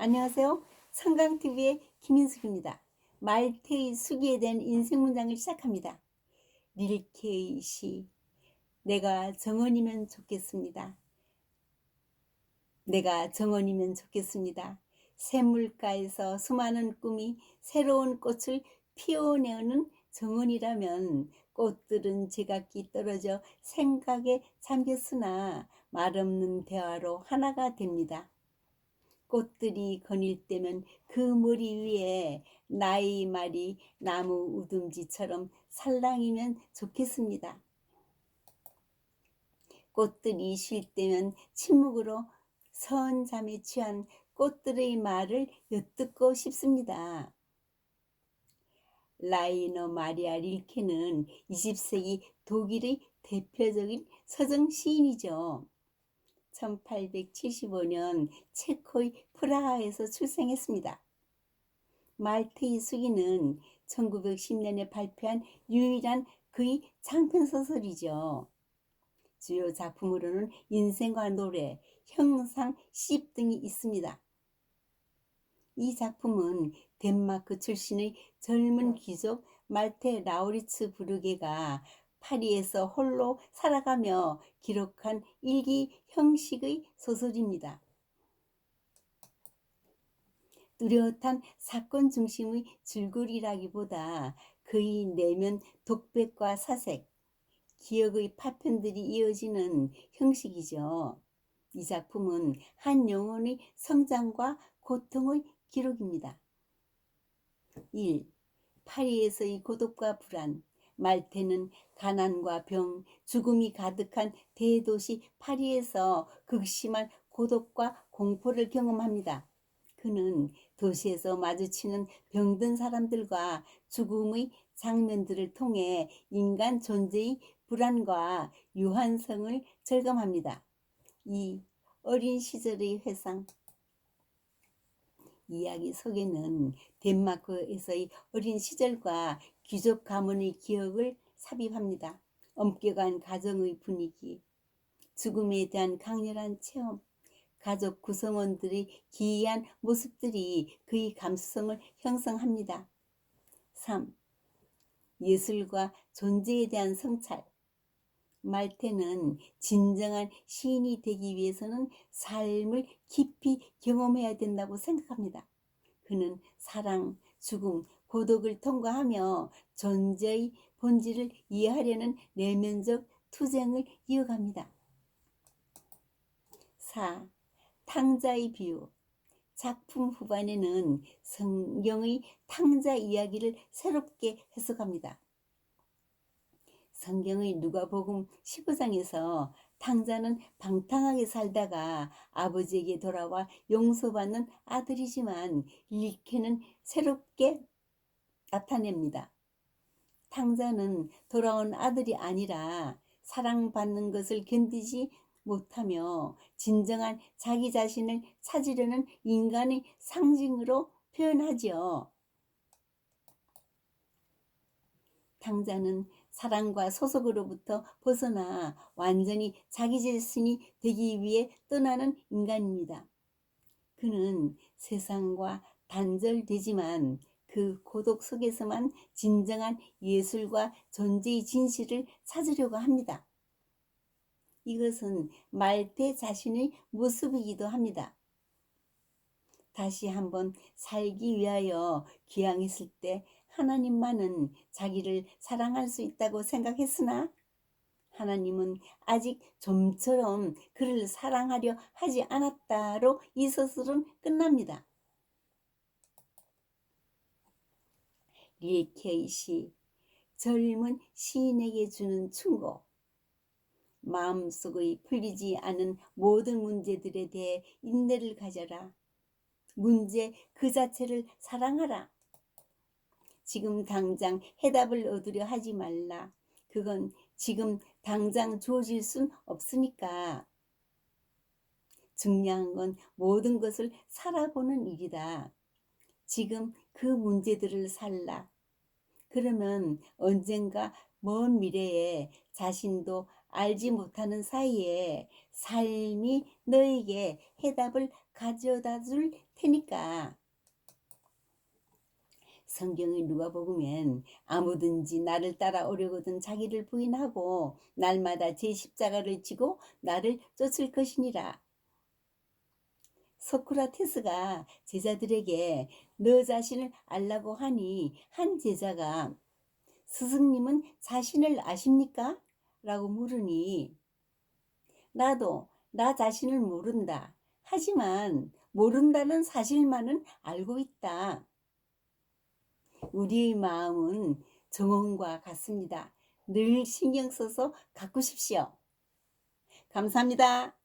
안녕하세요. 성강TV의 김인숙입니다. 말테의 수기에 대한 인생 문장을 시작합니다. 릴케의 시. 내가 정원이면 좋겠습니다. 내가 정원이면 좋겠습니다. 샘물가에서 수많은 꿈이 새로운 꽃을 피워내는 정원이라면 꽃들은 제각기 떨어져 생각에 잠겼으나 말없는 대화로 하나가 됩니다. 꽃들이 거닐 때면 그 머리 위에 나의 말이 나무 우듬지처럼 살랑이면 좋겠습니다. 꽃들이 쉴 때면 침묵으로 선잠에 취한 꽃들의 말을 엿듣고 싶습니다. 라이너 마리아 릴케는 20세기 독일의 대표적인 서정 시인이죠. 1875년 체코의 프라하에서 출생했습니다. 말테의 수기는 1910년에 발표한 유일한 그의 장편소설이죠. 주요 작품으로는 인생과 노래, 형상, 시집 등이 있습니다. 이 작품은 덴마크 출신의 젊은 귀족 말테 라우리츠 부르게가 파리에서 홀로 살아가며 기록한 일기 형식의 소설입니다. 뚜렷한 사건 중심의 줄거리라기보다 그의 내면 독백과 사색, 기억의 파편들이 이어지는 형식이죠. 이 작품은 한 영혼의 성장과 고통의 기록입니다. 1. 파리에서의 고독과 불안. 말테는 가난과 병, 죽음이 가득한 대도시 파리에서 극심한 고독과 공포를 경험합니다. 그는 도시에서 마주치는 병든 사람들과 죽음의 장면들을 통해 인간 존재의 불안과 유한성을 절감합니다. 2. 어린 시절의 회상. 이야기 속에는 덴마크에서의 어린 시절과 귀족 가문의 기억을 삽입합니다. 엄격한 가정의 분위기, 죽음에 대한 강렬한 체험, 가족 구성원들의 기이한 모습들이 그의 감수성을 형성합니다. 3. 예술과 존재에 대한 성찰. 말테는 진정한 시인이 되기 위해서는 삶을 깊이 경험해야 된다고 생각합니다. 그는 사랑, 죽음, 고독을 통과하며 존재의 본질을 이해하려는 내면적 투쟁을 이어갑니다. 4. 탕자의 비유. 작품 후반에는 성경의 탕자 이야기를 새롭게 해석합니다. 성경의 누가복음 15장에서 탕자는 방탕하게 살다가 아버지에게 돌아와 용서받는 아들이지만 릴케는 새롭게 나타냅니다. 탕자는 돌아온 아들이 아니라 사랑받는 것을 견디지 못하며 진정한 자기 자신을 찾으려는 인간의 상징으로 표현하지요. 탕자는 사랑과 소속으로부터 벗어나 완전히 자기 자신이 되기 위해 떠나는 인간입니다. 그는 세상과 단절되지만 그 고독 속에서만 진정한 예술과 존재의 진실을 찾으려고 합니다. 이것은 말테 자신의 모습이기도 합니다. 다시 한번 살기 위하여 귀향했을 때 하나님만은 자기를 사랑할 수 있다고 생각했으나 하나님은 아직 좀처럼 그를 사랑하려 하지 않았다로 이 소설은 끝납니다. 릴케의 시. 젊은 시인에게 주는 충고. 마음속의 풀리지 않은 모든 문제들에 대해 인내를 가져라. 문제 그 자체를 사랑하라. 지금 당장 해답을 얻으려 하지 말라. 그건 지금 당장 주어질 순 없으니까. 중요한 건 모든 것을 살아보는 일이다. 지금 그 문제들을 살라. 그러면 언젠가 먼 미래에 자신도 알지 못하는 사이에 삶이 너에게 해답을 가져다 줄 테니까. 성경의 누가복음엔 아무든지 나를 따라오려거든 자기를 부인하고 날마다 제 십자가를 지고 나를 쫓을 것이니라. 소크라테스가 제자들에게 너 자신을 알라고 하니 한 제자가 스승님은 자신을 아십니까? 라고 물으니 나도 나 자신을 모른다. 하지만 모른다는 사실만은 알고 있다. 우리의 마음은 정원과 같습니다. 늘 신경 써서 가꾸십시오. 감사합니다.